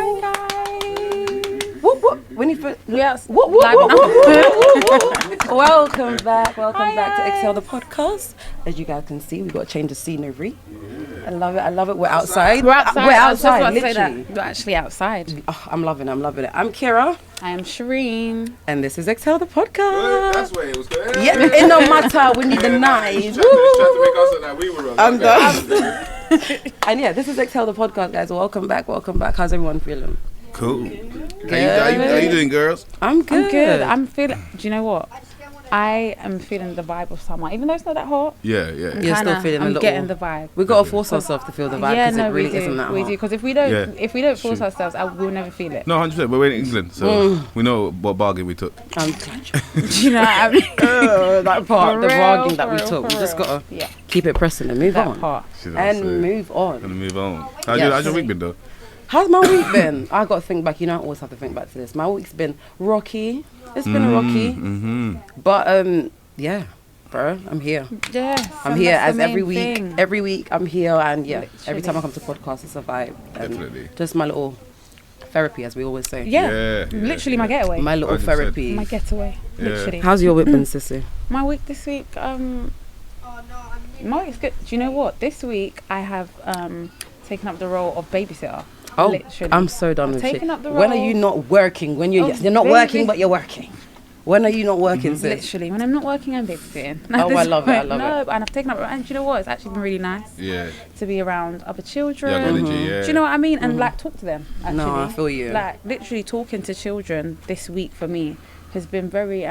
Hi guys. Whoop whoop. When you first, Yes. whoop whoop whoop whoop. Welcome back to Exhale the podcast. As you guys can see, we got to change the scenery. I love it. We're outside. We're outside. We're outside. Literally. We're actually outside. Oh, I'm loving it. I'm Kira, I am Shireen. and this is Exhale the podcast. That's where it was going. Yeah, it no matter. We need the knives. Trying to make us look like we were wrong. I'm done. And yeah, this is Exhale the podcast, guys. Welcome back. How's everyone feeling? Cool. How you doing, girls? I'm good. I'm good. I'm feeling. Do you know what? I am feeling the vibe of summer, even though it's not that hot. Yeah. You're still feeling a I'm little. getting the vibe. We gotta force ourselves to feel the vibe because it really isn't that we hot. do. Because if we don't force ourselves, we'll never feel it. No, 100%. We're in England, so we know what bargain we took. Do you know what I mean? That part, the For real, bargain that we for real, took. We for just real. gotta Yeah, keep it pressing and move that on. part. And move on. Gonna move on. How's Yes. your week been though? How's my week been? I got to think back. You know, I always have to think back to this. My week's been rocky. It's been rocky. But yeah, bro, I'm here. Yes, I'm and here that's as the every main week. thing. Every week I'm here, and yeah, every Literally. time I come to podcast, it's a vibe. And Definitely. just my little therapy, as we always say. Yeah, literally my getaway. My little 100%. therapy. My getaway. Yeah. Literally. How's your week been, sissy? My week this week, my week's good. Do you know what? This week I have taken up the role of babysitter. Oh, Literally. I'm so done with taken shit. up the When are role you not working? When you're of not baby- working, but you're working. When are you not working, sis? Literally, when I'm not working, I'm babysitting. Oh, I love it, I love no, it. and I've taken up, and do you know what? It's actually been really nice Yeah. to be around other children. Young energy, yeah. Do you know what I mean? And like talk to them. Actually. No, I feel you. Like literally talking to children this week for me has been very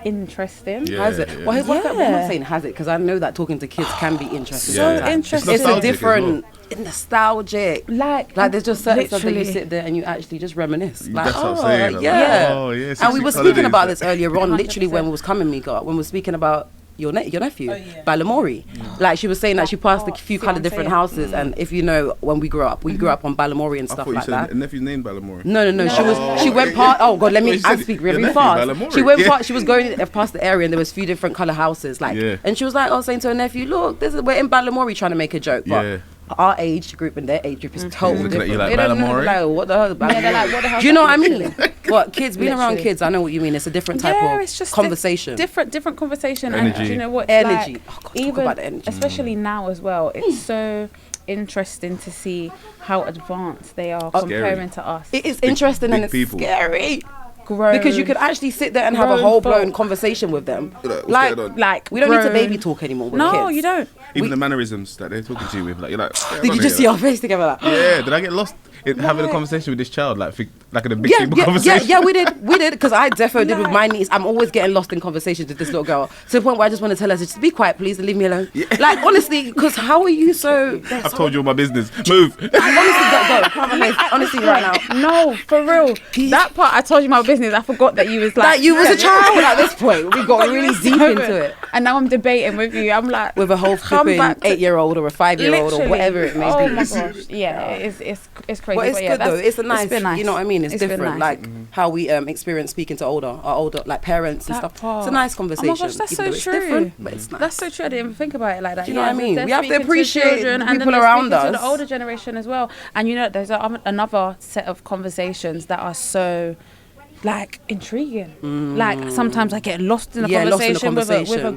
interesting. Yeah. Has it? yeah. Well, I'm not Yeah. saying has it because I know that talking to kids can be interesting. Yeah. So sometimes. interesting. It's a nostalgic as different, nostalgic. Like There's just certain stuff that you literally. sit there and you actually just reminisce. Like, That's what I'm saying. like, I'm yeah. like, oh, yeah. And we were 6 speaking holidays, about like- this earlier on, literally 100%. when we was coming, when we were speaking about your nephew, Balamori. Like she was saying that she passed a few See kind what of I'm different saying? houses, and if you know, when we grew up, we grew up on Balamori and I stuff thought you like said that. a nephew's name Balamori. No. She went yeah, past. Oh God, let Oh, me. you said I speak your really nephew, fast. Balamori. She went Yeah. past. She was going past the area, and there was a few different color houses. Like, Yeah. and she was like, saying to her nephew, "Look, we're in Balamori trying to make a joke, but." Yeah. Our age group and their age group is totally Looking at different. you like They don't know, Balamori? like, what the hell is Balamori? Yeah, they're like, what the hell? Do you know what I mean? But kids, being around Literally. kids, I know what you mean. It's a different type of it's just conversation. different conversation. Energy. And do you know what? Energy. Like, Oh, God, talk even about the energy. especially now as well, it's so interesting to see how advanced they are comparing to us. It is interesting and big it's people. scary. Grown, Because you could actually sit there and have a grown whole blown folk. conversation with them. What's Like, going on? like we don't need to grown- baby talk anymore with No, kids. you don't. Even the mannerisms that they're talking to you with, like you're like. Did you just see our face together? Like, Yeah. Did I get lost in having a conversation with this child, like in a big people yeah, conversation? we did, because I defo did with my niece. I'm always getting lost in conversations with this little girl to the point where I just want to tell her to just be quiet, please, and leave me alone. Like honestly, because how are you so? I've told you all my business. Move. Honestly, go. Come on, mate. Honestly, right now. No, for real. That part I told you my business. I forgot that you was like Like you was a child at this point. We got really deep into it. And now I'm debating with you. I'm like With a whole come flipping back to- 8-year-old or a 5-year-old or Literally. whatever it may Oh be. my gosh. Yeah, it's crazy. But it's yeah, good though. that's- It's a nice, been nice. you know what I mean? It's been different. nice. Like how we experience speaking to our older like parents and That stuff. It's part. a nice Oh conversation. my gosh, that's even so though it's true. different, but it's nice. That's so true. I didn't even think about it like that. Do you know what I mean? they're We have to speaking appreciate children, the and then people they're around speaking to us. the older generation as well. And you know, there's another set of conversations that are so like intriguing. Like sometimes I get lost in the Yeah, lost in the conversation, with a conversation.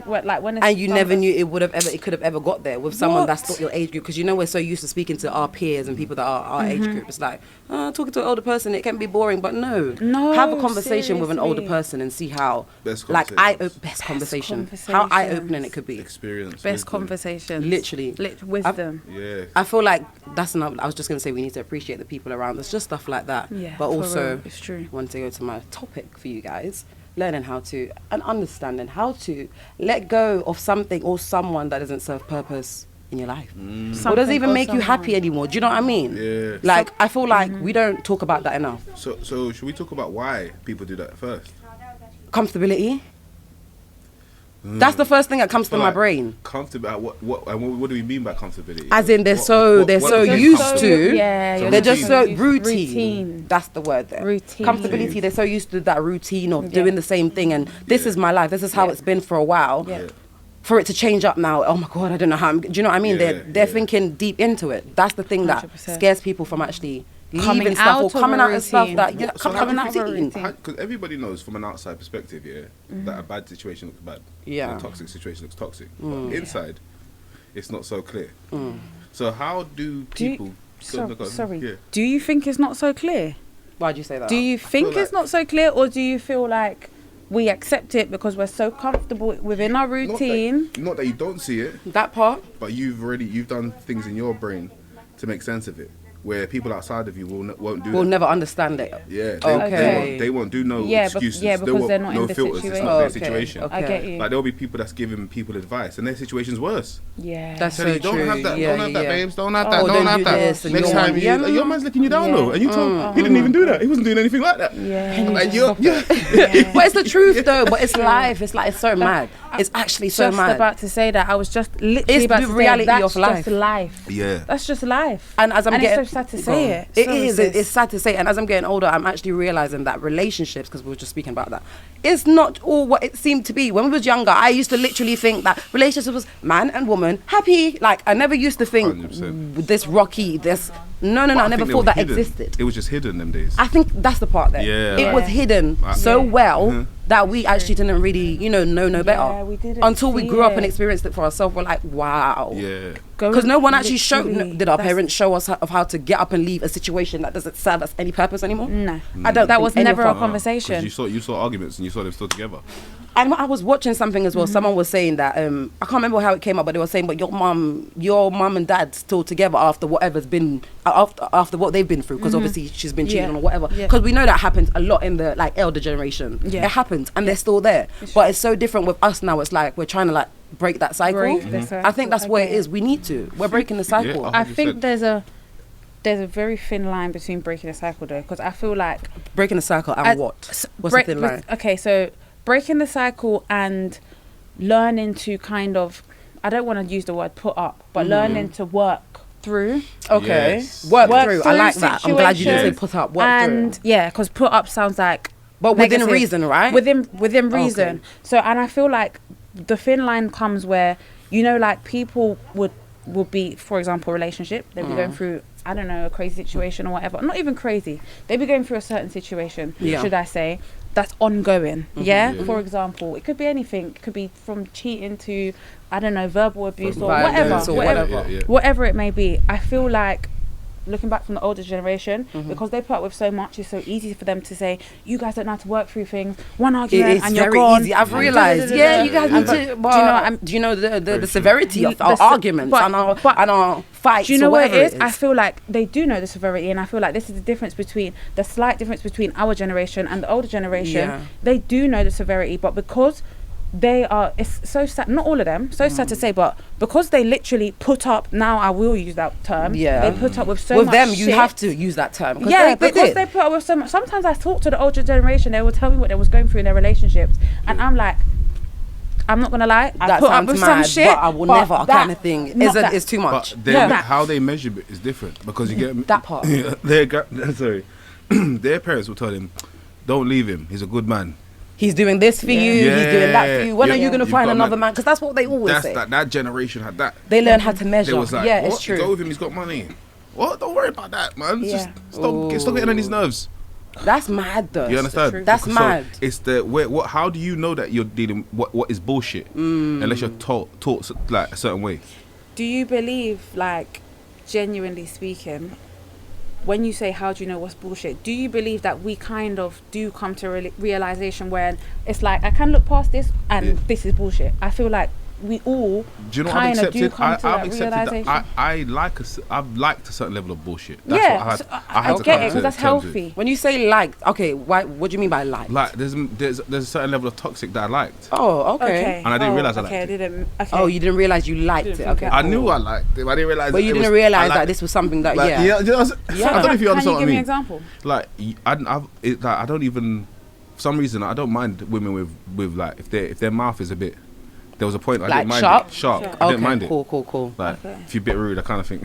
grown like when it's And you never some- knew it could have ever got there with someone What? that's not your age group, because you know we're so used to speaking to our peers and people that are our age group. It's like talking to an older person, it can be boring, but no, have a conversation with an older seriously. person and see how Best like conversations. best conversation, how eye opening it could be. Experience. best wisdom. conversations. Literally. Wisdom. Yeah. I feel like that's enough. I was just gonna say we need to appreciate the people around us, just stuff like that. Yeah, but for also real, it's true. want to go to my topic for you guys, learning how to and understanding how to let go of something or someone that doesn't serve purpose in your life, or doesn't Something even or make you happy someone. anymore. Do you know what I mean? Yeah. Like I feel like we don't talk about that enough. So should we talk about why people do that first? Comfortability. That's the first thing that comes to my Like, brain. Comfortable. What do we mean by comfortability? As in, they're What- so what- they're what so does used comfortable- to. Yeah, So They're just so routine. routine. That's the word there. Routine. Comfortability. They're so used to that routine of Yeah. doing the same thing, and this is my life. This is how Yeah. it's been for a while. Yeah. For it to change up now, oh my God, I don't know how. Do you know what I mean? Yeah, They're yeah. thinking deep into it. That's the thing that 100%. scares people from actually Coming leaving stuff out or of coming a out of stuff routine. that yeah, So coming out of a a routine. routine. Because everybody knows from an outside perspective, that a bad situation looks bad. Yeah. And a toxic situation looks toxic. But inside, it's not so clear. So how do people... Sorry. Yeah. Do you think it's not so clear? Why'd you say that? Do you think feel it's like- not so clear, or do you feel like we accept it because we're so comfortable within our routine? Not that you don't see it, that part? but you've done things in your brain to make sense of it, where people outside of you won't do We'll that. never understand it. Yeah, Okay. they won't do no Yeah, excuses. because They won't- they're not no in the filters. It's situation. not their Okay, situation. okay. I get you. Like there'll be people that's giving people advice, and their situation's worse. Yeah. That's Tell so you, don't true. have that, Yeah, don't have that, yeah. babes. Don't have Oh, that, don't don't have do that. this, and Next your time, man- yeah. your man's looking you down Yeah. though, and you told he didn't even do that. He wasn't doing anything like that. Yeah. Like you're, But it's the truth though. But it's life. It's like it's so mad. It's actually so Just mad. about to say that. I was just literally It's about the to reality say that's of life. just life. yeah. That's just life. And as I'm getting, it's so sad to say it. It Sorry, is. sis. It's sad to say. And as I'm getting older, I'm actually realizing that relationships, because we were just speaking about that, it's not all what it seemed to be. When we was younger, I used to literally think that relationships was man and woman happy. Like I never used to think 100%. this rocky. This no. But I never think they thought were that hidden. existed. It was just hidden them days. I think that's the part there. Yeah. It was hidden Yeah. so well Mhm. that we actually didn't really, know no better. Yeah, we didn't Until we see grew up it. and experienced it for ourselves. We're like, wow. Yeah. Because no one actually showed. Literally, Did our that's- parents show us of how to get up and leave a situation that doesn't serve us any purpose anymore? No. I don't. That think was any never of a us- conversation. Because you saw arguments and you saw them still together. And I was watching something as well. Someone was saying that I can't remember how it came up, but they were saying, but your mum and dad still together after whatever's been after what they've been through, because obviously she's been cheating Yeah. on or whatever. Yeah. Because we know that happens a lot in the elder generation. Yeah. It happens, and they're still there. But it's so different with us now. It's like we're trying to break that cycle. Break the I cycle, think that's I what it get it. is. We need to. We're breaking the cycle. Yeah. I 100%. think there's a very thin line between breaking a cycle though, because I feel like Breaking the cycle and At- what? s- What's break- the thin line? Okay, so breaking the cycle and learning to kind of, I don't want to use the word put up, but learning to work through. Okay. Yes. Work Work through. I through like that. I'm glad you didn't say situations put up. Work and through. yeah, because put up sounds like But within negative. reason, right? Within reason. Okay. So, and I feel like the thin line comes where, like people would be, for example, relationship. They'd be going through, I don't know, a crazy situation or whatever. Not even crazy. They'd be going through a certain situation, Yeah. should I say, that's ongoing. Yeah? Yeah. For example, it could be anything. It could be from cheating to, I don't know, verbal abuse or Violence whatever. or Whatever, whatever. Yeah. whatever it may be. I feel like looking back from the older generation, Mm-hmm. because they put up with so much, it's so easy for them to say, you guys don't know how to work through things. One argument It's and you're very gone. easy. I've And realised. da-da-da-da-da. Yeah, you guys And need but- to. do you know? Do you know the Very severity of The our se- arguments but- and our but- fights? Do you know or what it whatever is? I feel like they do know the severity, and I feel like this is the difference between the slight difference between our generation and the older generation. Yeah. They do know the severity, but because they are, it's so sad. Not all of them, so sad to say, but because they literally put up. Now I will use that term. Yeah. They put up with so with much. them, you shit. have to use that term. Yeah, they because did. they put up with so much. Sometimes I talk to the older generation, they will tell me what they was going through in their relationships, and I'm like, I'm not gonna lie, I That put up sounds with mad, some shit, but I will never that- kind of thing. not that. It's too much. But then Yeah. how they measure it is different, because you get That part. sorry, their parents will tell them, "Don't leave him. He's a good man." He's doing this for you. He's doing that for you. When Yeah. are you going to You've find got another man- man? Because that's what they always That's say. that generation had that. They learn how to They measure. was like, Yeah, "What? it's true. Go with him. He's got money." What? Don't worry about that, man. Yeah. Just stop getting on his nerves. That's mad, though. You understand? truth. That's So mad. It's the what? How do you know that you're dealing? What is bullshit? Unless you're taught like a certain way. Do you believe, like, genuinely speaking, when you say how do you know what's bullshit, do you believe that we kind of do come to realization where it's like, I can look past this and Yeah. this is bullshit? I feel like we all Do you know what I've kind of accepted? do come to I've that accepted realization. that I've liked a certain level of bullshit. That's Yeah, what I had. so I had I to get come it, to 'cause that's terms with. healthy. When you say liked, okay, what do you mean by liked? Like there's a certain level of toxic that I liked. Oh, okay. And I didn't realise I okay, liked I it. didn't. Okay. Oh, you didn't realize you liked Didn't it. think Okay. I- I knew I liked it, but I didn't realize. But you it didn't was- realize I that liked- this was something that, Like, yeah. you know, I don't know if Can you you understand give what I me an mean. example? Like I don't even. For some reason, I don't mind women with like if their mouth is a bit. There was a point I Like didn't mind sharp? it. Sharp. Sharp. I Okay, didn't mind it. cool. Like Okay. if you're a bit rude, I kind of think.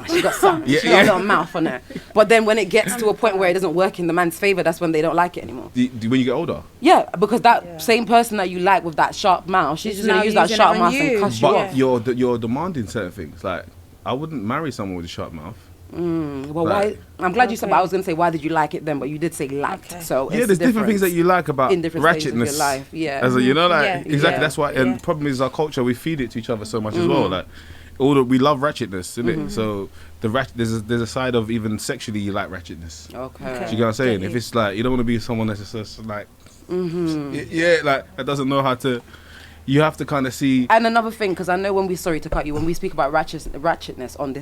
She got some. Yeah, She got a yeah. little mouth on it. But then when it gets to a point where it doesn't work in the man's favor, that's when they don't like it anymore. When you get older. Yeah, because that same person that you like with that sharp mouth, she's Is just gonna now use that using sharp it on mouth and you. cuss you But off. Yeah. you're demanding certain things. Like I wouldn't marry someone with a sharp mouth. Well, Like- why? I'm glad you said. But I Okay. was gonna say, why did you like it then? But you did say liked. Okay. So Yeah, it's there's different things that you like about in different stages of your ratchetness. life. Yeah. As a, you know, like Yeah. exactly. Yeah. That's why. Yeah. And the problem is our culture. We feed it to each other so much as well. Like we love ratchetness, isn't it? So there's a side of even sexually you like ratchetness. Okay. Do you get what I'm saying? Get If you. it's like you don't want to be someone that's just like, yeah, like that doesn't know how to. You have to kind of see. And another thing, because I know when we speak about ratchetness on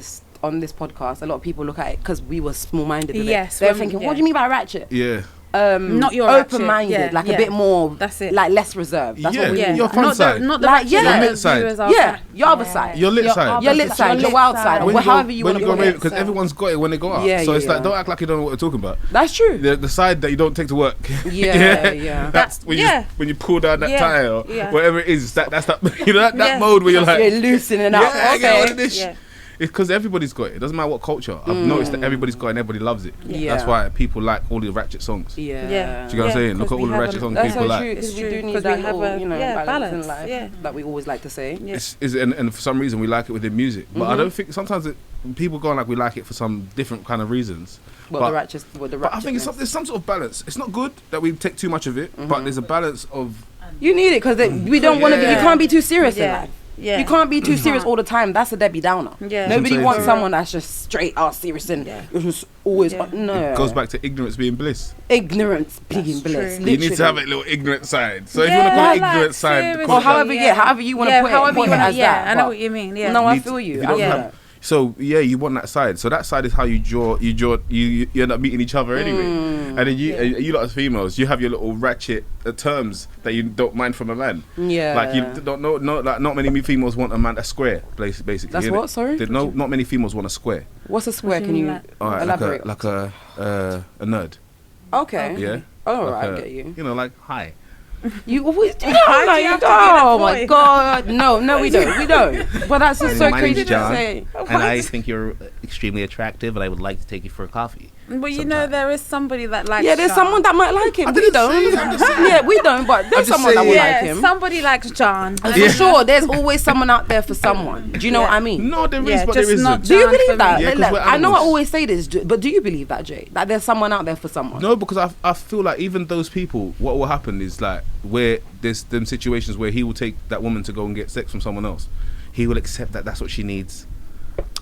this podcast, a lot of people look at it because we were small-minded. with it. Yes, they're when- thinking, yeah. what do you mean by ratchet? Yeah, Not your ratchet, open-minded, yeah, like a yeah. bit more. That's it. Like less reserved. That's Yeah. what we Yeah, mean. Your fun not side. The, not the Like, ratchet yeah. that Your lit side. you as our Yeah, fa- your other side. your lit Your side. other Your lit side. side, Your your lit wild side. side, When or you go- however you when want to you go put rave, it. because everyone's got it when they go out. Yeah, so it's yeah. like don't act like you don't know what we're talking about. That's true. The side that you don't take to work. Yeah, yeah. That's when Yeah. you pull down that Yeah, tire or yeah. whatever it is. That's that you know that Yeah. mode where you're like, You're loosening up. yeah, I get Okay. all of this. Yeah. It's because everybody's got it. It doesn't matter what culture. I've noticed that everybody's got it and everybody loves it. Yeah. That's why people like all the ratchet songs. Yeah. Yeah. Do you get what I'm Yeah, saying? Look 'cause at all we the have ratchet a- songs That's people so like. true, because It's we true, do need 'cause that we have little, a- you know, yeah, balance in balance, life yeah. that we always like to say. Yeah. And for some reason we like it within music, but I don't think sometimes people go on like we like it for some different kind of reasons. Well, but, the ratchet, but I think there's some sort of balance. It's not good that we take too much of it, but there's a balance of You need it because we don't want to be. You Yeah. can't be too serious in Yeah. life. Yeah. You can't be too serious all the time. That's a Debbie Downer. Yeah. Nobody Sometimes wants it's- someone that's just straight out serious and Yeah. it's just always Yeah. no. it goes back to ignorance being bliss. Ignorance being That's bliss. true. You need to have a literally. little ignorant side. So if Yeah, you want to call it like, ignorant side, seriously. call Or it that. however, however you want to put it. however put you it wanna- as yeah, that, I know but- what you mean. Yeah. No, I Need- feel you. if I don't feel Yeah. that. So yeah, you want that side. So that side is how you end up meeting each other anyway. And then you lot as females, you have your little ratchet terms that you don't mind from a man. Yeah. Like you don't know, like not many females want a man that's square. Basically, That's innit? what, sorry? Not many females want a square. What's a square? What Can do you you mean, All right, elaborate? like a nerd. Okay. Yeah. All Like right, I a- get you. You know, like hi. You always do Why that. do Like, you have to do that oh my voice? god, no, we don't, we don't. But that's just so My crazy name's to John, say. and I think you're extremely attractive, and I would like to take you for a coffee. But you know, sometime. there is somebody that likes. Yeah, there's John. someone that might like him. I We didn't don't. say it, I'm just saying. Yeah, we don't. But there's just someone that saying. will Yeah, like him. somebody likes John. For sure, there's always someone out there for someone. Do you know what I mean? No, there is, Yeah, but just there not isn't. Do you John for believe that? me. Yeah, 'cause Like, we're I know I animals. always say this, but do you believe that, Jay? That there's someone out there for someone? No, because I feel like even those people, what will happen is like where there's them situations where he will take that woman to go and get sex from someone else. He will accept that that's what she needs.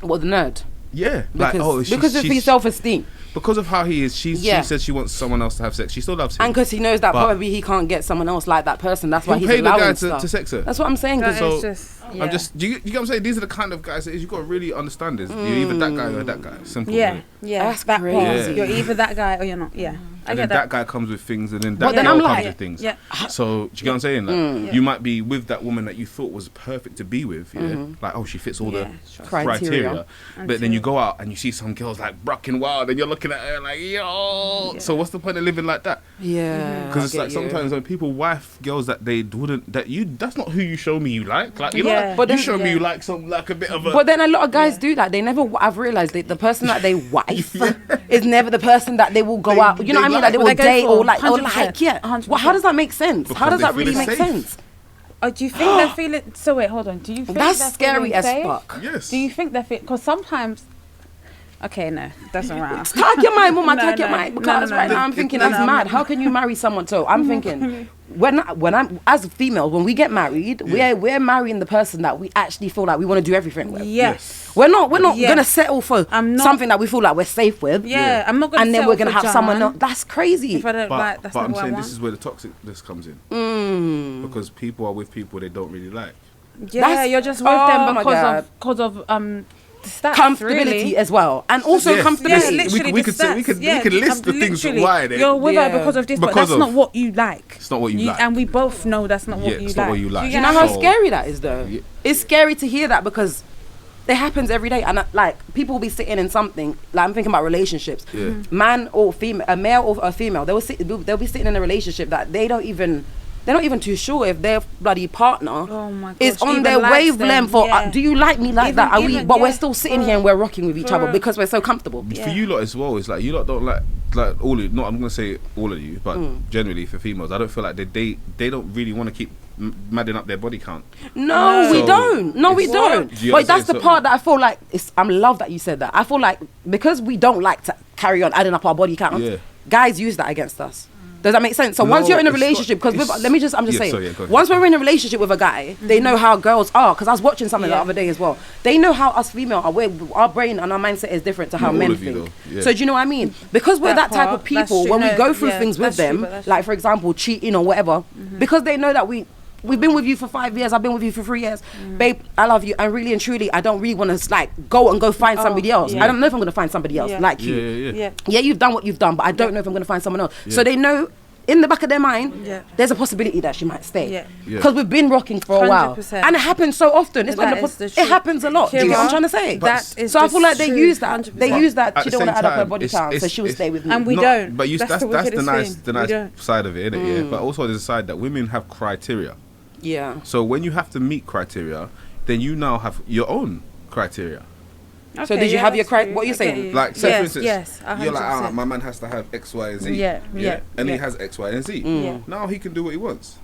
Well, the nerd. Yeah, Because, because of his self-esteem. because of how he is. Yeah. She said she wants someone else to have sex. She still loves him. And because he knows that But- probably he can't get someone else like that person. That's why He'll he's pay the allowing guy stuff. to sex her. That's what I'm saying. 'cause That So, is just. I'm Yeah. just, you get what I'm saying? These are the kind of guys that is, you've got to really understand this. You're either that guy or that guy. Simple. Yeah, really. yeah, That's that crazy. part. Yeah. You're either that guy or you're not. Yeah, I And get then that guy comes with things, and then that But then girl I'm comes like- with things. Yeah. So, do you get what I'm saying? Like, you might be with that woman that you thought was perfect to be with. Yeah. Like, oh, she fits all Yeah, the sure. criteria. But then you go out and you see some girls like Brockin Wild, and you're looking at her like, yo. So what's the point of living like that? Yeah. Because it's like sometimes when people wife girls that they wouldn't, that's not who you show me you like. Like, you know, Yeah. like, But you then- show me yeah. you like some, like a bit of a. But then a lot of guys do that. They never. I've realized that the person that they wife is never the person that they will go They- out. You know what I they mean? like Like they what will they go date for, or like 100%, yeah. 100%. Well, how does that make sense? How Because does they that feel really it's make safe. sense? Oh, do you think they're feeling? So wait, hold on. Do you think That's they're scary feeling as safe? fuck. Yes. Do you think they're feeling? Because sometimes. Okay, no, doesn't matter. Talk your mind, mama. No, talk your no. mind. No, Because no, right no. now I'm thinking No, that's no. mad. How can you marry someone? So I'm thinking when I'm as females, when we get married, we're marrying the person that we actually feel like we want to do everything with. Yes. We're not Yeah. gonna settle for I'm not- something that we feel like we're safe with. Yeah, I'm not gonna. And then settle we're gonna for have someone John else. That's crazy. If I don't like, that's but not I'm what I saying want. this is where the toxicness comes in. Because people are with people they don't really like. Yeah, That's- you're just with oh them my because of the stats, Comfortability really. as well, and also Yes. comfortability. Yeah, Listen, literally we the could say- we stats. could- we Yeah, could list the things literally, why they- you're with Yeah. her because of this, but Because that's of- not what you like. It's not what you like. And we both know that's not what Yeah, you it's like. not what you like. Do get you know me? how So- scary that is, though? Yeah. It's scary to hear that because it happens every day, and like people will be sitting in something. Like I'm thinking about relationships, Yeah. man or female, a male or a female. They'll be sitting in a relationship that they're not even too sure if their bloody partner Oh my is gosh, on even their likes wavelength. them, Or yeah. do you like me like Even- that? Are we? even- But we're yeah, still sitting for here and we're rocking with each for other real. because we're so comfortable. Yeah. For you lot as well, it's like you lot don't like all of, not I'm gonna say all of you, but generally for females, I don't feel like they don't really want to keep madding up their body count. No, we So don't. No, we it's- don't. Do you But that's the understand? part that I feel like I love that you said that. I feel like because we don't like to carry on adding up our body count, Yeah. guys use that against us. Does that make sense? So No, once you're in a it's not- relationship, because it's- I'm just yeah, saying, sorry, yeah, go ahead. once we're in a relationship with a guy, they know how girls are. Because I was watching something the Yeah. other day as well. They know how us female are. Our brain and our mindset is different to how Not all men of you, think. though. Yeah. So do you know what I mean? Because we're That that type part, of that's people, true. when we No, go through yeah, things with that's true, them, but that's like true. for example, cheating or whatever, because they know that we've been with you for 5 years, I've been with you for 3 years. Babe, I love you. And really and truly, I don't really want to like go find somebody else. yeah. I don't know if I'm going to find somebody else Yeah. like you. Yeah. Yeah. Yeah, you've done what you've done, but I don't know if I'm going to find someone else. So they know in the back of their mind, Yeah. there's a possibility that she might stay. Yeah. Yeah. Because we've been rocking for a while. 100%. And it happens so often. It's That not is the it truth. happens a lot. Do you get what I'm Kira, trying to say? that is so I the feel like they truth, use that. 100%. They use that At she the don't want to same add up her time, body it's- count, so it's- she will it's- stay with me. And we Not- don't. But That's that's the the wickedest nice thing. We don't. side of it, isn't it? Yeah. But also there's a side that women have criteria. Yeah. So when you have to meet criteria, then you now have your own criteria. So did you have your what are you saying? Like, say for yes, instance, yes, you're like, 100%. my man has to have X, Y, and Z. Yeah, yeah, And he yeah. has X, Y, and Z. Yeah. Now he can do what he wants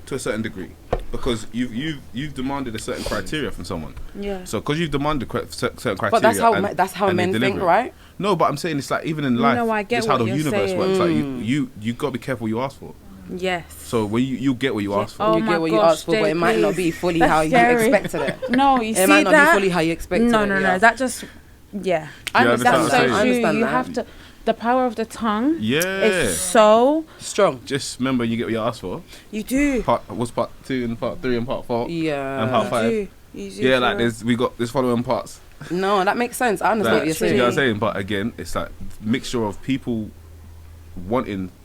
to a certain degree because you've demanded a certain criteria from someone. Yeah. So because you've demanded certain criteria, But that's how and- that's how and they men deliver think, it. right? No, but I'm saying it's like even in life, No, I get it's how what the you're universe saying. works. Like you got to be careful what you ask for. Yes. So when you get what you ask for. Oh you my get what you gosh, asked for, but Jay, it might not please. be fully That's how you scary. expected it. No, you see It might not that? be fully how you expected No, it. no, yeah. no. That just, yeah. I You understand understand That's what so I'm that. I true. understand You that. have to. The power of the tongue Yeah. is so. Strong. Just remember you get what you asked for. You do. What's part 2 and part 3 and part 4 Yeah. and part 5. You do. Yeah, like we got this following parts. No, that makes sense. I understand Like, what you're you know what I'm saying. saying? But again, it's like mixture of people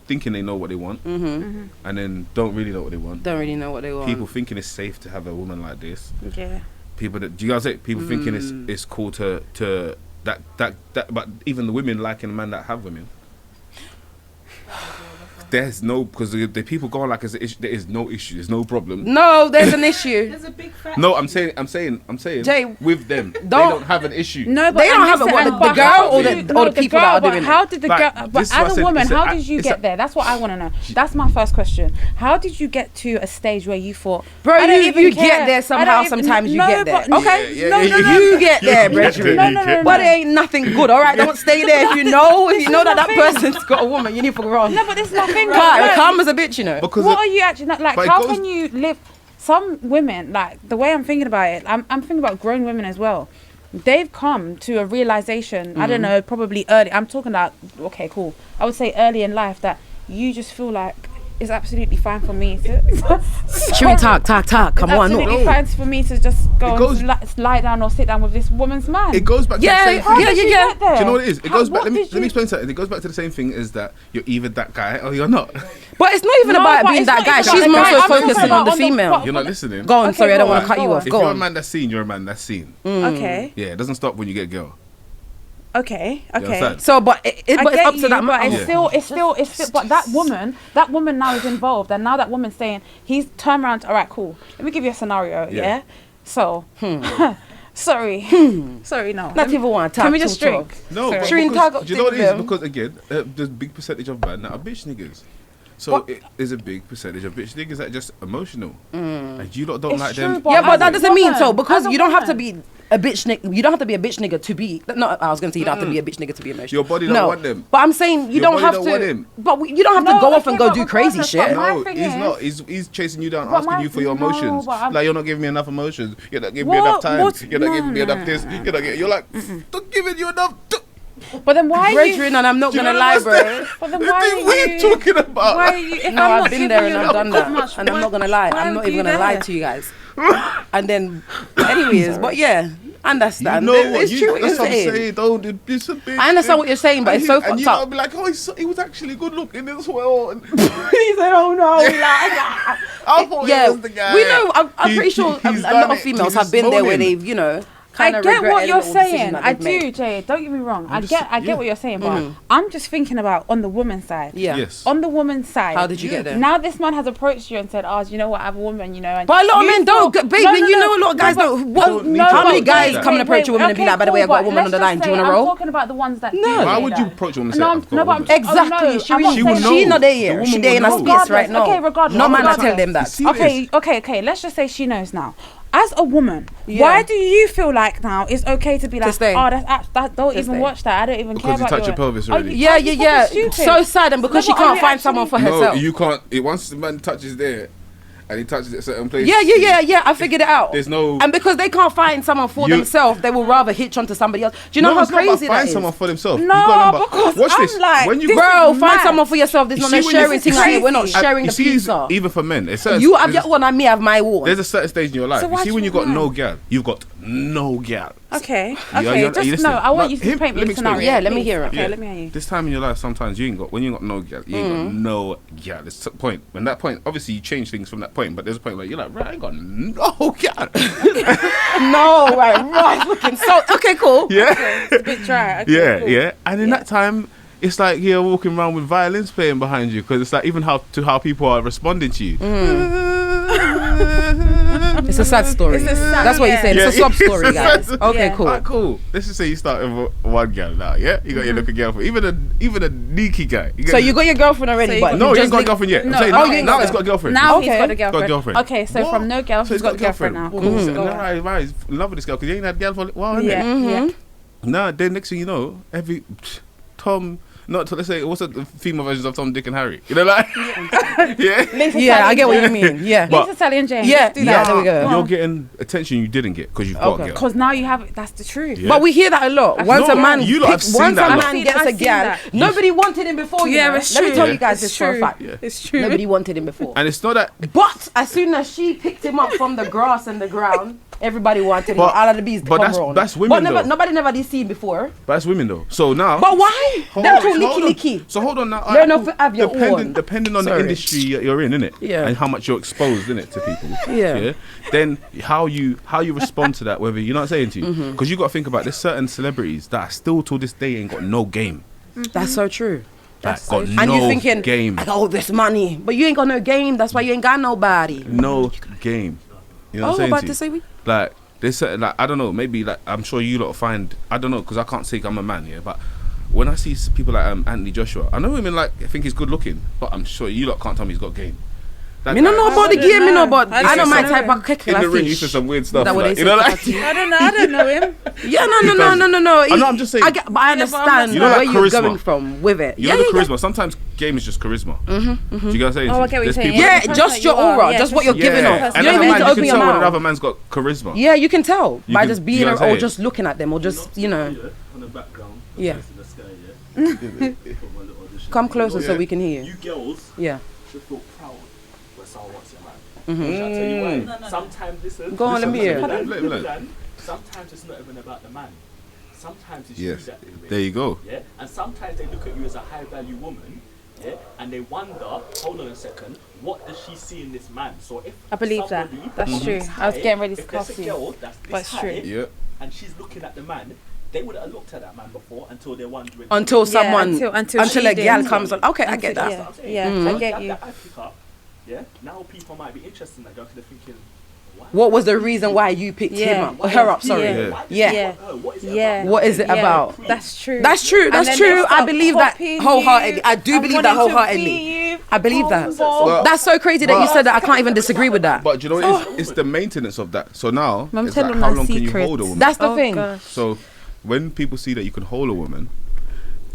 thinking they know what they want, Mm-hmm. and then don't really know what they want. Don't really know what they want. People thinking it's safe to have a woman like this. Yeah. People that do you guys say people thinking Mm. it's cool to that but even the women liking a man that have women. There's no because the people go on like as there is no issue. There's no problem. No, there's an issue. There's a big fact. No, I'm saying Jay, with them. They don't- don't have an issue. No, but They don't and have a listen, what, and the but girl how or do the- you- or no, the people girl, that are but doing it? how did the Like, girl? But this is what I as a said, woman, it's a- how did you it's a- get there? That's what I want to know. That's my first question. How did you get to a stage where you thought, Bro, I don't you even get care. there I somehow, don't even- sometimes you no, get there. but- Okay? Yeah, no, yeah, no, yeah, no. You get there, You brethren. get No, no, no, But no. it ain't nothing good, all right? Don't stay there. If you know is that my thing. person's got a woman, you need to run. No, but this is my thing. Calm as a bitch, you know. Because What are you actually like? but it How goes- can you live? Some women, like the way I'm thinking about it, I'm thinking about grown women as well. They've come to a realization. I don't know, probably early. I'm talking about okay, cool. I would say early in life that you just feel like it's absolutely fine for me to. Should we talk? Come on, Absolutely no. fine for me to just go It goes- and lie down or sit down with this woman's man. it goes back to Yeah, the same how thing. did you get there? Do you know what it is? It goes back. What Let me did you- explain something. It goes back to the same thing as that you're either that guy or you're not. But it's not even No, about but being it's that not guy. even She's about more the so guy. I'm talking focusing on about the on the female. what- You're not listening. Go on, Okay, sorry, I don't go want on, to cut you go off. on. If Go you're a on. man that's seen, you're a man that's seen. Okay, Yeah, it doesn't stop when you get a girl. okay, You okay. understand? So, but but it's get up to you, that but man. it's still. But that woman now is involved, and now that woman's saying he's turned around. All right, cool. Let me give you a scenario. Yeah. Yeah. So, sorry, sorry, no. Not even want to talk. Can we just drink? No, Sorry. but Shireen, because, talk do you know what it is? to them. Because again, there's a big percentage of men that are bitch niggas. So there's a big percentage of bitch niggas that are just emotional, and you lot don't It's like true, them. but Yeah, but as that a doesn't mean woman- so because as a you don't have to woman- be a bitch nigga. You don't have to be a bitch nigga to be. No, I was gonna say you don't have to be a bitch nigga to be emotional. Your body don't no, want them. But I'm saying you Your don't body have don't to. want him. But you don't have to No, go off and okay, go but do crazy regardless, shit. but my No, thing he's is- not. He's chasing you down, But asking my- you for your no, emotions. but I'm- Like you're not giving me enough emotions. You're not giving me enough What? time. What? You're not No, giving me no, enough this. You're not. You're like, not giving you enough. But then why are you? Brethren, and I'm not Do you gonna know lie, what's bro. that? But then The why thing are we're you? talking about. Why are you? If No, I'm I've not been giving there you and I've done enough, that, much, and I'm not gonna lie. why I'm not aren't even you gonna lie there? to you guys. And then, anyways, but yeah, You understand. know what? It's true what you're That's what I'm saying. saying. Don't do this a bit. I understand what you're saying, but And it's so and fucked you know, up. be like, oh, he was actually good looking as well. And He said, "Oh no, like, I thought yeah, he was the guy. we know. I'm pretty He- sure he's a lot done of it. females He's have been there where moaning. they've, you know, kind of get what you're regretted little decision saying. that I they've made. do, Jay. Don't get me wrong. I just- get yeah. what you're saying, but I'm just thinking about on the woman's side. Yeah. Yes. On the woman's side. How did you get there? Now this man has approached you and said, "Oh, you know what? I have a woman, you know." And But a lot of you men don't, feel- babe. No, and no, you no. know a lot of guys No, don't. but- Don't no, need to How many wait, guys wait, come and approach a woman and be like, by the way, I got a woman on the line. Do you want to I'm roll? talking about the ones that No. do Why do would that. you approach a woman and say, No, I've got no, a but woman? Exactly. Oh, no, She will know. She not The there. woman She will there in a know. space right now. Okay, regardless. No man, I regardless. tell them that. See what it is? Okay. Let's just say she knows now. As a woman, Yeah. why do you feel like now it's okay to be like, stay. oh, that don't even stay. watch that. I don't even care Because you about touch your pelvis Are already. you- Yeah, are you yeah. fucking stupid? So sad, and because No, she but are can't you find someone for actually- herself. No, you can't. Once the man touches there, and he touches a certain place. Yeah. I figured it out. There's no- And because they can't find someone for You- themselves, they will rather hitch onto somebody else. Do you know No, how it's not about crazy that find is? someone for themselves. No, you gotta remember, because watch I'm this. like, when you this go, Bro, is find mad. someone for yourself. There's You not see a when you- sharing thing. Like, we're not crazy. sharing you the see, pizza. even for men, it's certain, You have there's- your one and me have my one. There's a certain stage in your life. So You why see, do when you you got want? no gal, you've got no gal. Okay, Are you just listening? no. I want No, you to paint me let a me explain. scenario. Yeah, let me please. hear it. Okay, Yeah. let me hear you. This time in your life, sometimes you ain't got when you got no gal, you ain't got no gal. There's a point. When that point, obviously you change things from that point, but there's a point where you're like, right, I ain't got no gal. No, right. Looking so okay, cool. Yeah, It's a bit dry. Okay, yeah, cool. yeah. And in that time, it's like you're walking around with violins playing behind you because it's like even how people are responding to you. It's a sad story. It's a sad- That's what you said. Yeah, It's a sob it's story, a guys. sad- Okay, Yeah. cool. Alright, cool. Let's just say you start with one girl now, yeah? You got your looking girlfriend. Even a neaky guy. So you got your girlfriend So already, you but got- No, you you ain't just got a link- girlfriend yet. No, I'm saying oh, now, you ain't now got it's got a girlfriend. Now Okay. he's got a girlfriend. girlfriend. Okay, so What? from no girl, So he's got a girlfriend now. Cool. Cool. Go on. Right, he's in love with this girl because he ain't had a girl for a while, innit? Yeah, yeah. Nah, then next thing you know, Tom, not to, let's say, what's the female versions of Tom, Dick, and Harry? You know, like, yeah. Yeah, I get what you mean. Yeah. But- Lisa, Sally, and Jane. Yeah, Let's do yeah, that. there we go. You're getting attention you didn't get because you've got a Okay. girl. Because now you have. That's the truth. Yeah. But we hear that a lot. Once No, a man, you lot have seen once that a a lot. man gets I've a seen gal, that. nobody wanted him before. You Yeah, know? it's Let me true. tell you guys It's this for a true. fact. Yeah. It's true. Nobody wanted him before. And it's not that. But as soon as she picked him up from the grass and the ground, everybody wanted him. But- All of the bees to but come that's- round. that's women But never, though. nobody never did see him before. But that's women though. So now. But why? Hold They're on, too hold on. licky. So hold on now. Learn how to have your own. Depending on Sorry. the industry you're in, innit? Yeah. And how much you're exposed, innit, to people. Yeah. Then how you respond to that, whether you know what I'm saying to you, Mm-hmm. because you got to think about there's certain celebrities that are still to this day ain't got no game. That's so true. That got And no you thinking, game. I got all this money, but you ain't got no game. That's why you ain't got nobody. No game. You know what I'm Oh, saying about to to you? say we. Like there's certain, like I don't know, maybe like I'm sure you lot find, I don't know, because I can't say I'm a man, yeah, but when I see people like Anthony Joshua, I know women like I think he's good looking, but I'm sure you lot can't tell me he's got game. That Me no guy- know about the wouldn't game, me know. know, but I I know don't my know. type of in the ring, he fish. said some weird stuff. That what Like, they you know, say, like, Kakati. I don't know. I don't know him. Yeah, no. I know, I'm just saying. I get, but I Yeah, understand but I'm You know, like where you're charisma. going from with it. you Yeah, know the yeah, charisma. Sometimes game is just charisma. Do you get what I'm saying? Oh, I get what you're There's saying. people yeah. that- Yeah, just your aura, just what you're giving off. And You as don't a even need man, to you open can your tell when mouth. another man's got charisma. Yeah, you can tell You by can- just you being know what I'm or saying? just looking at them or just On the background. Yeah. In the sky, yeah. For my little audition. come closer so Yeah. we can hear You you. girls Yeah. should feel proud when someone wants your man. Shall I tell you why? Sometimes, listen. Go on, let me hear. Let me learn. Sometimes it's not even about the man. Sometimes it's Yes. you that they There you go. Yeah, and sometimes they look at you as a high value woman, yeah, and they wonder, hold on a second, what does she see in this man? So if I believe that. somebody That's is true. this I was high, getting ready to if there's cuss a you. girl that's this But it's true. high, Yeah. and she's looking at the man, they wouldn't have looked at that man before until they're wondering. Until Yeah, someone, until she a gal did. comes on. Okay, I get Until- that. yeah. That's what I'm saying. Yeah, So I get that you. I pick up, yeah. Now people might be interested in that girl because they're thinking, why? What was the reason why you picked Yeah. him up? Her up, sorry. Yeah. Why did Yeah. you want her? What is it Yeah. about? What is it Yeah. about? That's true. That's true. And That's then true. they I start believe that copying wholeheartedly. you I do and believe that wanting to wholeheartedly. be you. I believe that. Well- That's so crazy that you said that. I can't even disagree with that. But you know what? It's the maintenance of that. So now, Mum, it's tell like, them how my long can you secrets. hold a woman? That's the Oh, thing. gosh. So when people see that you can hold a woman,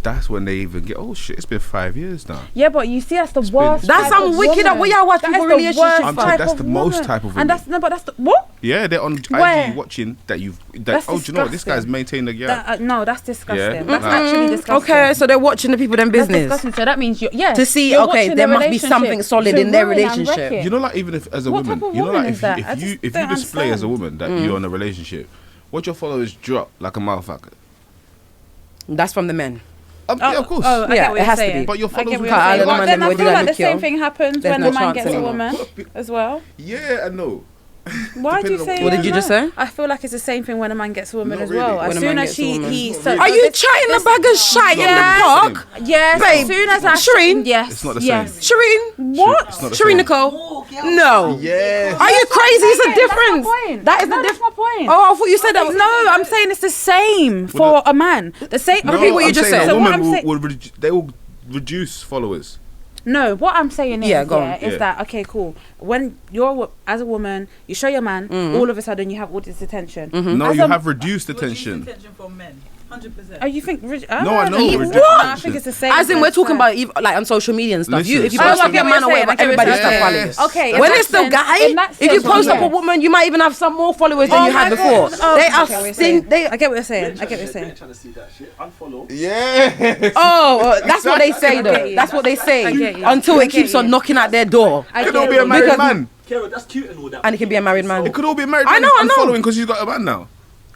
that's when they even get, oh shit, it's been 5 years now. Yeah, but you see, that's the worst. That's type some of wicked. woman. What y'all watch That people is the relationships worst I'm for? saying type that's of the most woman. type of women. And that's no, but that's the what? Yeah, they're on Where? IG watching that you've. That, That's oh, do you know what? This guy's disgusting. maintained a girl. No, that's disgusting. Yeah. That's Mm-mm. actually disgusting. Okay, so they're watching the people them That's business disgusting. So that means you're to see. you're Okay, watching there their must be something relationship solid to in their ruin and wreck relationship. it. You know, like even if as a What woman, type of you know, woman like is that? I if you just if you don't display as a understand. woman that you're in a relationship, what your followers drop like a motherfucker. That's from the men. Yeah, of course. Oh, I Yeah, get what it you're has to saying. be. But your I get followers what will you're cut saying. out But the then man I them feel with like the the same look, thing happens There's when no a man chance gets a anymore. woman as well. Yeah, I know. Why do you Depending on say? What did you just say? I feel like it's the same thing when a man gets a woman Not as well. really. As When a soon man as gets a woman. he It's not so, really. Are you chatting a bag of shite in the Yeah. park? yes, Babe, as soon as I Shireen? yes, It's not the yes. same. Shireen? What? It's not the Shireen same. Nicole? No. Yeah. Are you crazy? It's a That's my difference. point. That is No, the that's difference. my point. Oh, I thought you said that. No, I'm saying it's the same for a man. The same. No, okay, what you I'm just saying said. a So what woman I'm will, saying- they will reduce followers. No, what I'm saying is, Yeah, go on. is Yeah. that okay? Cool. When as a woman, you show your man, all of a sudden you have all this attention. No, As you a- have reduced attention. Attention from men. 100%. Oh, you think? No, I know, No, reduced I attention. think it's the same. As in, we're talking person. about like on social media and stuff. Listen, If you so- post Oh, up I your get what man you're or whatever, saying, I get what everybody you're stuff saying. followers. Okay, in when that it's the sense- guy, in that if you sense, post up yeah. a woman, you might even have some more followers than Oh you had my before. God. Oh, They okay, are what you're seen. saying. They I get what you're saying. I get what you're saying. Trying to see that shit. Unfollow. Yeah. Oh, that's what they say I get though. you. That's what they I say get you. until I it get keeps on you. knocking at their door. I Could get all be a you. married Because- man. Kira, that's cute and all that. And it can be a married man. It could all be a married I man. know, I know. Unfollowing because he's got a man now.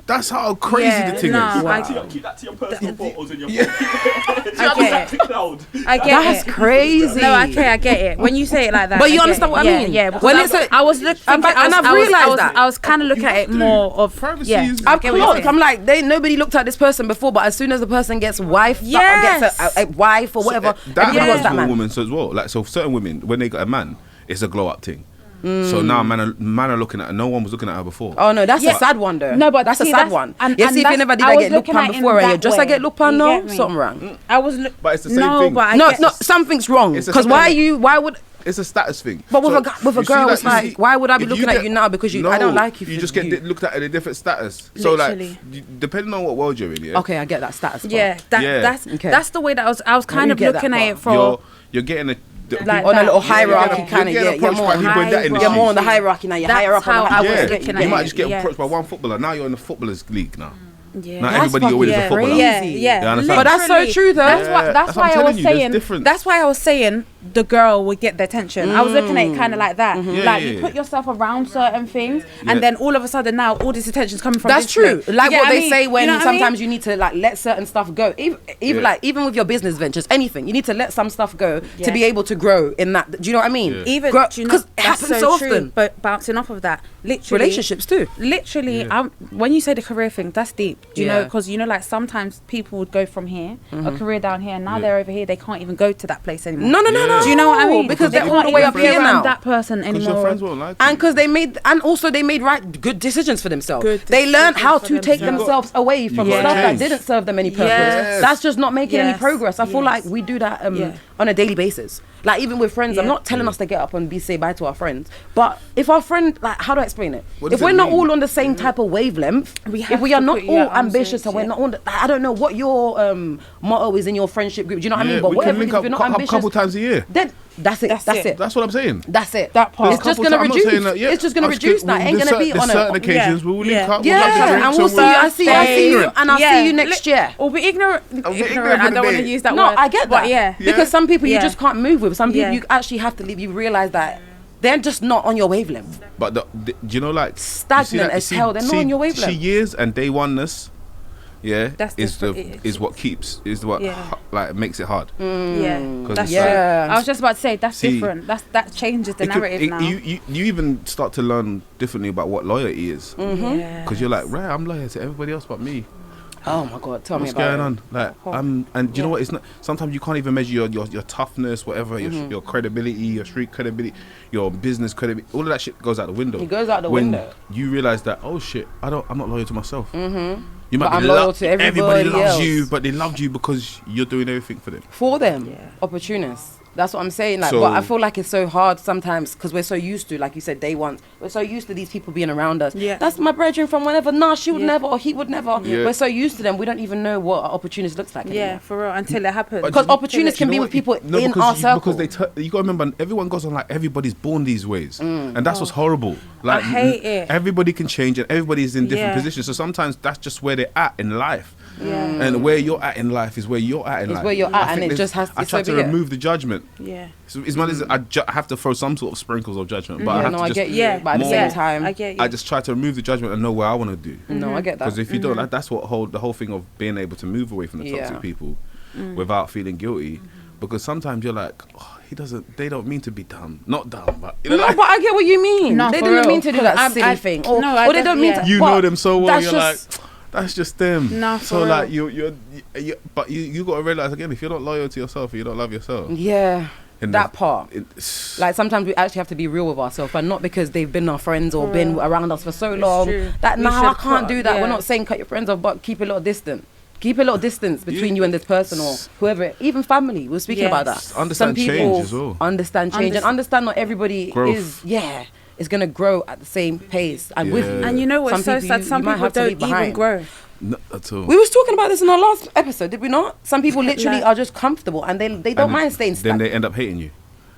That's how crazy Yeah, the thing no, is. I- Keep that to your personal photos in your Yeah. phone. I get it. Cloud. I get That's it. crazy. No, okay, I get it. When you say it like that, But you I get understand it. what I Yeah, mean? Yeah, because When I, it's a- I was looking, and I've realised that. I was kind of looking at it more of Privacy yeah. is- I I've get what you're clocked. saying. I'm like, nobody looked at this person before, but as soon as the person gets wife, Yes. gets a wife or whatever, That everybody wants happens that for man. women so as well. Like, so certain women, when they got a man, it's a glow up thing. So now man are looking at her. No one was looking at her before. Oh no, that's Yeah. a sad one though. No, but that's a see, sad that's- one. and- Yeah, and see if you that's- never did I I was get look looking pan at it in before and you that just way. I get look pan You no, get me? something wrong. I was But it's the same no, thing. but I No, get, no, something's wrong. It's a Because statement. why would? It's a status thing. But with So, a you see girl, that- it's you like, see- why would I be if looking at you now because I don't like you? You for just get you. looked at in a different status. Literally. So like, depending on what world you're in, yeah. Okay, I get that status. part. yeah, Yeah. that's the way that I was kind you of get that looking at part. it from You're getting a like on a that. little Yeah, hierarchy you're kind of. getting Yeah, approached more by on people in that high- industry. You're more on the hierarchy now. You're That's higher up on how the I was hierarchy. looking You at might it. just get Yeah. approached by one footballer. Now you're in the footballers league now. Yeah. Now That's everybody you're with is a fucking footballer. Yeah, crazy. yeah. You understand? But that's so Literally. true, though. That's Yeah. why That's what I'm I telling was you, there's saying. difference. That's why I was saying the girl would get the attention. I was looking at it kind of like that. Yeah, Like yeah, you yeah. put yourself around certain things, Yeah. and then all of a sudden now all this attention's coming from. That's this true. place. Like You get what they I mean? say when You know what I mean? sometimes you need to like let certain stuff go. Even Yeah. even with your business ventures, anything, you need to let some stuff go to Yeah. be able to grow in that. Do you know what I mean? Yeah. Even do you know, because it that's happens so true. often. But bouncing off of that, literally Relationships too. Literally, Yeah. when you say the career thing, that's deep. Do you know? Yeah. Because you know, like sometimes people would go from here, a career down here, and now Yeah. they're over here. They can't even go to that place anymore. No. Yeah. Do you know what I mean? Because they they're all can't the way even up be here around now. that person Because your anymore. friends won't like And you. because they made right good decisions for themselves. Good They learned how decisions to for take themselves. themselves away from You stuff gotta that change. didn't serve them any purpose. Yes. That's just not making any Yes. progress. I feel like Yes. we do that Yeah. on a daily basis. Like even with friends, I'm Yeah. not telling us to get up and say bye to our friends. But if our friend, like, how do I explain it? What If does we're it not mean? all on the same type of wavelength, We if have we are to not put you all out on ambitious stage, and we're yeah. not on, I don't know what your motto is in your friendship group. Do you know what I mean? Yeah, But we whatever can it is, link if you're up not a ambitious, couple times a year. then that's it. That's That's it. it. That's what I'm saying. That's it. That part. It's just Couple gonna times- I'm not reduce. saying that, yeah. It's just gonna I'm reduce. Like, ain't there's gonna be there's on certain a. occasions we will link Yeah. up. We'll have Yeah, the drinks and we'll see. we'll- I see you, and I'll see you next year. Or be ignorant. ignorant Ignorant. for I the don't want day. to use that No, word. I get that. But yeah. Because some people you Yeah. just can't move with. Some people Yeah. you actually have to leave. You realize that they're just not on your wavelength. But do you know, like Stagnant you see that- as hell, they're not on your wavelength. See, years and day oneness, yeah, That's is different. is what keeps Yeah. like makes it hard. Yeah, 'Cause that's it's true. like- I was just about to say that's See, different. That changes the It could- narrative it- now. you even start to learn differently about what loyalty is, Yeah. because you're like, right, I'm loyal to everybody else but me. Oh my god, tell What's me about going it. on? Like, and do you know what? It's not. Sometimes you can't even measure your toughness, whatever, your credibility, your street credibility, your business credibility. All of that shit goes out the window. It goes out the when window. you realize that, oh shit, I'm not loyal to myself. You might But be I'm loyal to everybody loves else. you, but they loved you because you're doing everything for them. For them, Yeah. opportunists. That's what I'm saying. Like, So- but I feel like it's so hard sometimes because we're so used to, like you said, day one. We're so used to these people being around us. Yeah. That's my brethren from whenever. Nah, she would Yeah. never, or he would never. Yeah. We're so used to them, we don't even know what our opportunist looks like. Yeah, anymore. for real. Until it happens. Because opportunists You can know be what? with people No, in because our circle. Because you got to remember, everyone goes on like everybody's born these ways, and that's what's horrible. Like, hate it. Everybody can change, and everybody's in different Yeah. positions. So sometimes that's just where they're at in life. Yeah. And where you're at in life is where you're at in It's life. where you're I at, think and it there's- just has- I it's try to over here. remove the judgment. Yeah. So as much as I have to throw some sort of sprinkles of judgment, but I Yeah, have no, to I just get you. Yeah. But at the more- same time, I get you. I just try to remove the judgment and know what I want to do. no, I get that. Because if you don't, that's what the whole thing of being able to move away from the toxic Yeah. people without feeling guilty. Because sometimes you're like, oh, he doesn't. They don't mean to be dumb. Not dumb, but you know, No, like, but I get what you mean. No, They for didn't real. mean to do that I- silly I- thing. no, I Or they don't don't- mean yeah. to. you but know them so well. that's You're just- like, that's just them. No, for so real. like you, but you got to realize again, if you're not loyal to yourself, you don't love yourself. Yeah. And That part. It's, Like sometimes we actually have to be real with ourselves, and not because they've been our friends or been around us for so long. true. That We no, I should can't cut- do that. We're yeah. not saying cut your friends off, but keep a little distance. Keep a little distance between you and this person or whoever, even family. We're speaking about that. Yes. Understand Some change people as well. understand change and understand not everybody Growth. is gonna grow at the same pace. And with Yeah. And you know what's some so people sad? you Some might people have to don't leave even behind. grow. not at all. We was talking about this in our last episode, did we not? Some people literally Like- are just comfortable and they don't And mind staying Then stuck. they end up hating you.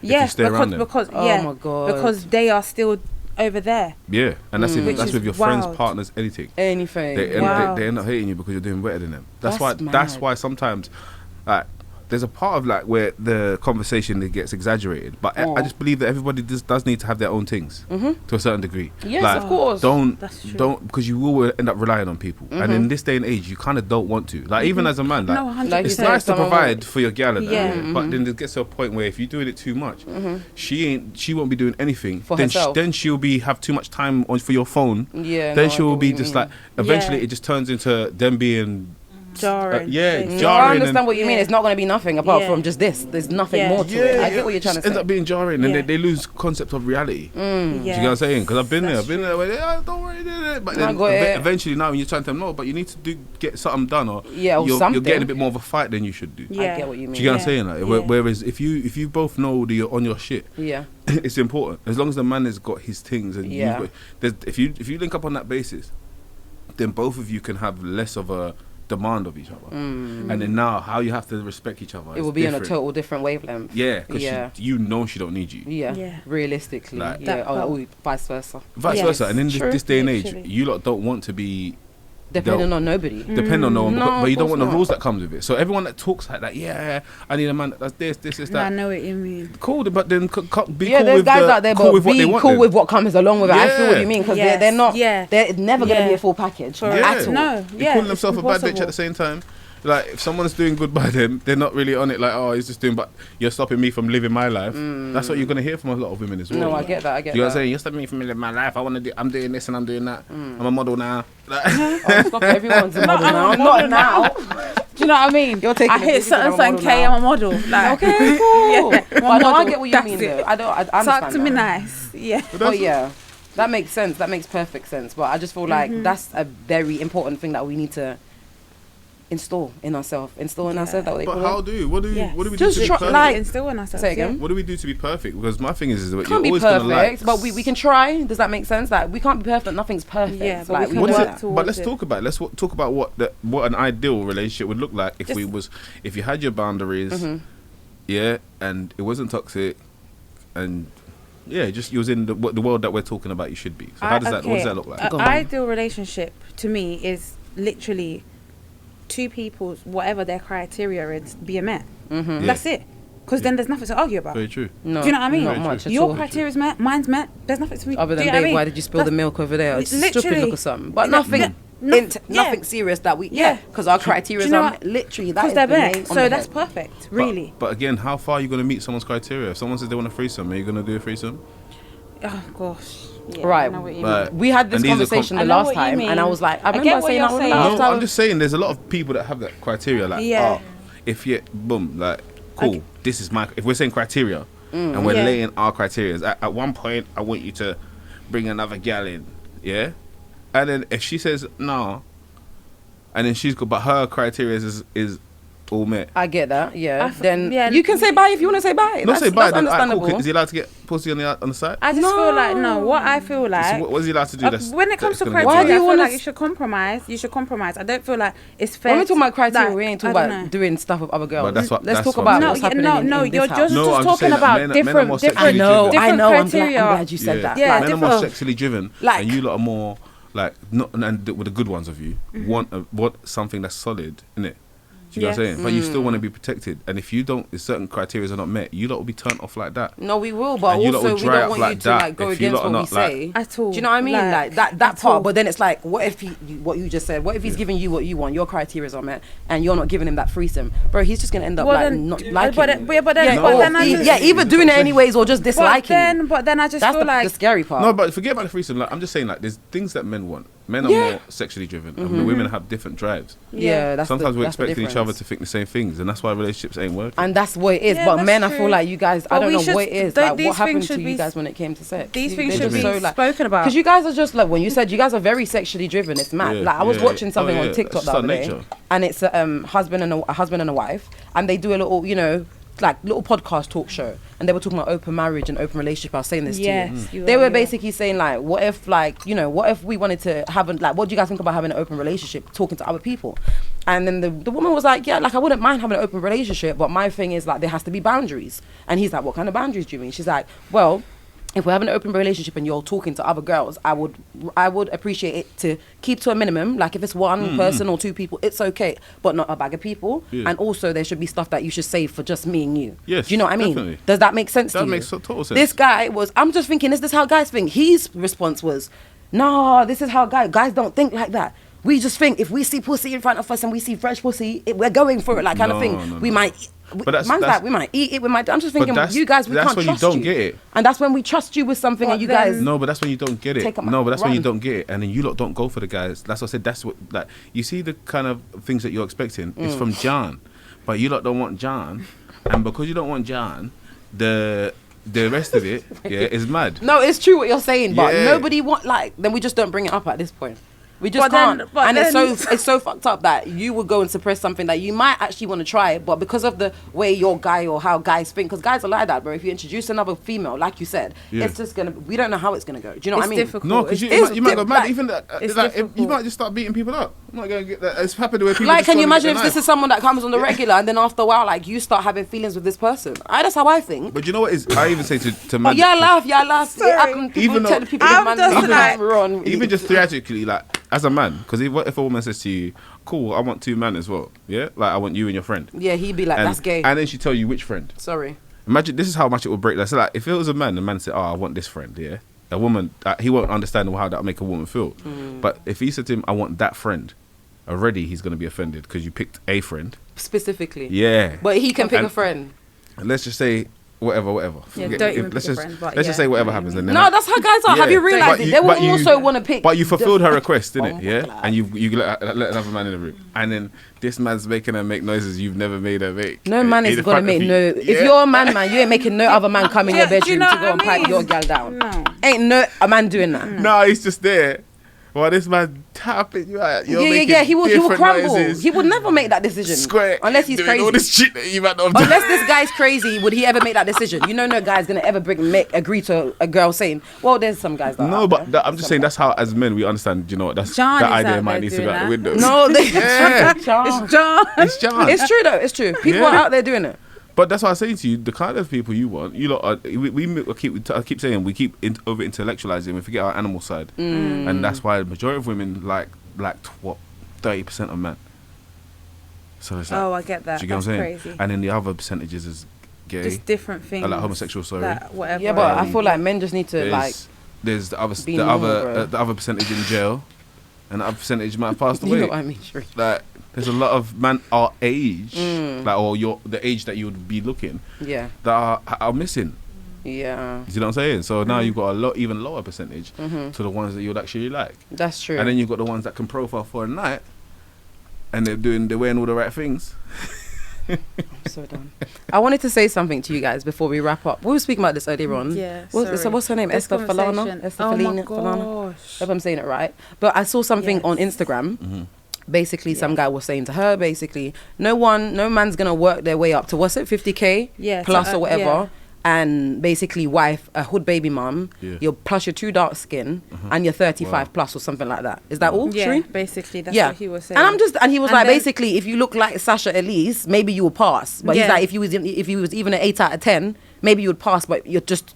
Yeah, you stay around them. because Oh yeah, my God. because they are still over there. Yeah, and that's Which that's is with your friends, wild. partners, anything. Anything. Wow. They end up hating you because you're doing better than them. That's That's why. That's mad. why sometimes, like, there's a part of like where the conversation that gets exaggerated. But Oh. I just believe that everybody does need to have their own things to a certain degree. Yes, Like, of course. That's true. Don't because you will end up relying on people. And in this day and age, you kind of don't want to. Like even as a man, like. No, 100%. Like you It's said, nice to someone provide for your gal and that, Yeah. but then it gets to a point where if you're doing it too much, she won't be doing anything. For then herself. then she'll be have too much time on for your phone. Yeah, Then no, I she'll get be what you just mean. like eventually Yeah. it just turns into them being Jarring. yeah, basically. No, jarring. I understand and- what you mean. Yeah. It's not going to be nothing apart Yeah. from just this. There's nothing Yeah. more to it. I get what you're trying to Ends say. up being jarring, and Yeah. they lose concept of reality. Do you get what I'm saying? Because I've been there. I've been there. Where, don't worry, but I then got it. eventually now you're trying to tell them no, but you need to get something done, or Yeah, or you're something. getting a bit more of a fight than you should do. Yeah. I get what you mean. Do you get what I'm Yeah. saying? Like, Yeah. whereas if you both know that you're on your shit, Yeah. it's important. As long as the man has got his things and Yeah. you've got, if you link up on that basis, then both of you can have less of a demand of each other. And then now how you have to respect each other. It is will be on a different. total different wavelength. Yeah, because Yeah. you know she don't need you. Yeah. Yeah. Realistically. Like- yeah. That Or, part. or vice versa. Vice Yes, versa. And in true. this day and age, Literally. you lot don't want to be Depending on nobody. depend on no one, No, but you of don't course want the not. rules that comes with it. So everyone that talks like that, yeah, I need a man that does this, No, I that. know what you mean. Cool, but then be Yeah, cool there's with guys the, out there, cool but with what they be want. cool then. with what comes along with it. I feel what Yeah. you mean because Yes, they're not. yeah. They're never going to Yeah. be a full package For Yeah. at all. No, You're yeah. calling it's themselves a bad bitch at impossible. the same time. Like if someone's doing good by them, they're not really on it. Like oh, he's just doing, but you're stopping me from living my life. That's what you're gonna hear from a lot of women as well. No, I get that. I get You know what I'm that. saying? You're stopping me from living my life. I'm doing this and I'm doing that. I'm a model now. Like, Oh, stop it. Everyone's a model I'm a now. model Not now. now. Do you know what I mean? You're taking I a hit picture, I'm a certain model K, now. I'm a model. Like, Okay, cool. Yeah, But no, I model. get what you That's mean it. though. I understand. talk to me that. nice. Yeah. But yeah, that makes sense. That makes perfect sense. But I just feel like Mm-hmm. that's a very important thing that we need to install in ourselves. Install in ourselves. That what they but call how it. do what do Yes. do we Just do to be try- perfect? like- And still in ourselves. Say yeah. again. What do we do to be perfect? Because my thing is that you're Can't be always gonna like. perfect, but we can try. Does that make sense? Like we can't be perfect. Nothing's perfect. Yeah, but like, we can What is work it? towards But let's it. talk about it. Let's talk about what an ideal relationship would look like if if you had your boundaries, Mm-hmm. yeah, and it wasn't toxic, and yeah, just you was in the world that we're talking about. You should be. So how does that? What does that look like? Go An on. ideal relationship to me is literally two people's whatever their criteria is being met. Yeah. That's it. Because then there's nothing to argue about. Very true. No, Do you know what I mean? Not Very much true. at Your all. criteria is met, mine's met. There's nothing to me. Other than do you know what I babe, mean? why did you spill the milk over there? It's stupid Literally. look or something. But No, nothing, no, yeah. nothing serious that we. Yeah. Because our criteria Do you know are what? literally that Because is they're the there. name on So the that's head. perfect. Really. But again, how far are you going to meet someone's criteria? If someone says they want a threesome, are you going to do a threesome? Oh gosh. Yeah, Right. I know what you Right. mean. We had this And these are conversation I the know last what you time, mean. and I was like, I I remember get what saying, you're I would saying. love No, to I'm just saying there's a lot of people that have that criteria. Like, Yeah. if you boom, like cool, this is my. If we're saying criteria, and we're Yeah. laying our criteria, at one point I want you to bring another gal in, yeah, and then if she says no, and then she's got, but her criteria is all met. I get that, yeah. I f- Then yeah. you can say bye if you want to say bye. No, That's, say bye. that's Then, alright, understandable. cool. Is he allowed to get pussy on the side? I just feel like no. What I feel like So what is he allowed to do? That's, when it comes to that's gonna criteria, get Why do I you feel wanna like s- you should compromise. You should compromise. I don't feel like it's fair. when we talk about criteria, like, we ain't I talking don't about know. doing stuff with other girls. But that's what- Let's that's talk what about I'm No, what's saying. happening no, in no. this You're house. just No, I'm just talking saying that about men are more different. sexually I know, driven. I different know. criteria. I'm glad you said Yeah. that. Yeah, Like, Men are more different- sexually driven, Like- and you lot are more like not, and with the good ones of you Mm-hmm. want something that's solid, innit? Do you know what I'm Yes. saying? But you still want to be protected. And if you don't, if certain criteria are not met, you lot will be turned off like that. No, we will, but And you lot also will we dry don't up want like you to that like go if you against lot are what we not, like- say. At all. Do you know what I mean? Like that at part. all. But then it's like, what if what you just said? What if he's giving you what you want? Your criteria are met, and you're not giving him that threesome, bro. He's just gonna end up Well, like then- not liking. but then- you. but then- but then I just- yeah, either doing it anyways or just disliking. But then I just That's feel the like scary part. No, but forget about the threesome. Like, I'm just saying, like, there's things that men want. Men are Yeah. more sexually driven, and women have different drives. yeah, that's Sometimes we're that's the expecting each other difference. to think the same things, and that's why relationships ain't working. And that's what it is. Yeah, but that's men, I true. feel like you guys, I But don't we know should- what it is. th- Like, these what happened things to should you be guys when it came to sex? these things They're should just be so, like, spoken about. because you guys are just like, when you said you guys are very sexually driven, it's mad. Yeah, Like I was yeah. watching something Oh, yeah. on TikTok It's the our other day, nature. and it's a husband and a wife, and they do a little, like little podcast talk show, and they were talking about open marriage and open relationship. I was saying this Yes, to you. you They are, were yeah. basically saying like, what if what if we wanted to have what do you guys think about having an open relationship, talking to other people? And then the woman was like, yeah, like I wouldn't mind having an open relationship, but my thing is like there has to be boundaries. And he's like, what kind of boundaries do you mean? She's like, well, if we're having an open relationship and you're talking to other girls, I would appreciate it to keep to a minimum. Like if it's one person or two people, it's okay, but not a bag of people. Yeah. And also there should be stuff that you should save for just me and you. Yes, Do you know what I mean? definitely. Does that make sense to That you? makes total sense. This guy I'm just thinking, is this how guys think? His response was, no, this is how guys don't think like that. We just think if we see pussy in front of us and we see fresh pussy, we're going for it, like kind of No, thing. no, We no. might. But that's- man's that's- like, we might eat it. We might. I'm just thinking, that's- you guys, we that's can't when you trust don't get it. And that's when we trust you with something, But and you then- guys. No, but that's when you don't get it. Take 'em No, but that's when you run. don't get it, and then you lot don't go for the guys. That's what I said. That's what, like, you see the kind of things that you're expecting is from John, but you lot don't want John, and because you don't want John, the rest of it, yeah, is mad. No, it's true what you're saying, but Yeah. nobody want then we just don't bring it up at this point. We just But then- can't. but And then- it's so fucked up that you would go and suppress something that you might actually want to try, but because of the way your guy or how guys think, because guys are like that, bro. If you introduce another female, like you said, Yeah. it's just we don't know how it's gonna go. Do you know what I It's mean? difficult. No, because It's- you might go mad. like- Even that, it's like, you difficult. might just start beating people up. I'm not gonna get that. It's happened where people. Like, just can you go and imagine get if the this knife. is someone that comes on the regular and then after a while, like, you start having feelings with this person? That's how I think. But you know what is? I even say to Oh, man. yeah, laugh. Sorry. I can Even tell though- people I'm man, just even like- we're on. Even just theatrically, like as a man, because if a woman says to you, "Cool, I want two men as well," yeah, like I want you and your friend, Yeah, he'd be like, and, that's gay. and then she tell you which friend. Sorry. Imagine this is how much it would break. Like, so like if it was a man, the man said, "Oh, I want this friend," yeah, a woman, he won't understand how that would make a woman feel. But if he said to him, "I want that friend," already he's gonna be offended because you picked a friend. Specifically. Yeah, But he can pick And- a friend. and let's just say whatever. Yeah, Forget- don't even let's pick a just friend, but let's just yeah, say whatever I happens. mean- And then No, that's how guys are. Have Yeah. you realised But it? you- They will but you- also want to pick. But you fulfilled her request, didn't Oh, it? Yeah, God. and you let another man in the room, and then this man's making her make noises you've never made her make. No man In is front gonna of make you. no. If Yeah. you're a man, you ain't making no other man come in your Yeah, do you bedroom know to go what and I pipe mean? your gal down. No. Ain't no a man doing that. No, he's just there. Well, this man tapping you out. You're making Yeah. He will different crumble. noises. He would never make that decision. Square. Unless he's doing crazy. all this shit that you might not have done. Unless this guy's crazy, would he ever make that decision? You know, no guy's gonna ever agree to a girl saying, "Well, there's some guys that." are No, out but there. I'm just saying that's how, as men, we understand. You know what? That's John that is idea out might there needs to go doing out the that. window. No, they. Yeah. It's John. It's John. It's true though. It's true. People Yeah. are out there doing it. But that's what I say to you. The kind of people you want, you lot are. I keep saying we keep over intellectualizing. We forget our animal side, and that's why the majority of women like what 30% of men. So it's like, Oh, I get that. do you get That's what I'm saying? crazy. And then the other percentages is gay, Just different things. like homosexual. Sorry, That, whatever. Yeah, but I feel like men just need to like. there's the other be normal, bro. the other percentage in jail, and the other percentage might have passed You away. know what I mean? Sure. Like there's a lot of men our age, Mm. like or the age that you would be looking, Yeah. that are missing. Yeah. You know what I'm saying? So Mm-hmm. now you've got a even lower percentage to the ones that you'd actually like, That's true. and then you've got the ones that can profile for a night, and they're wearing all the right things. I'm so done. I wanted to say something to you guys before we wrap up. We were speaking about this earlier on. Yeah. So what's her name? This Esther Falana? conversation- Esther Oh my Falana? Falana? gosh. Hope I'm saying it right. But I saw something Yes. on Instagram. Basically, some guy was saying to her, basically, no man's gonna work their way up to, what's it, 50K Yeah, plus so, or whatever, yeah. and basically wife a hood baby mum. Yeah. You're plus you're too dark skin, and you're 35 plus or something like that. Is that all? Yeah, True? basically, that's Yeah, what he was saying. and he was And like, then- basically, if you look like Sasha Elise, maybe you will pass. But he's Yeah. like, if you was even an 8 out of 10, maybe you would pass. But you're just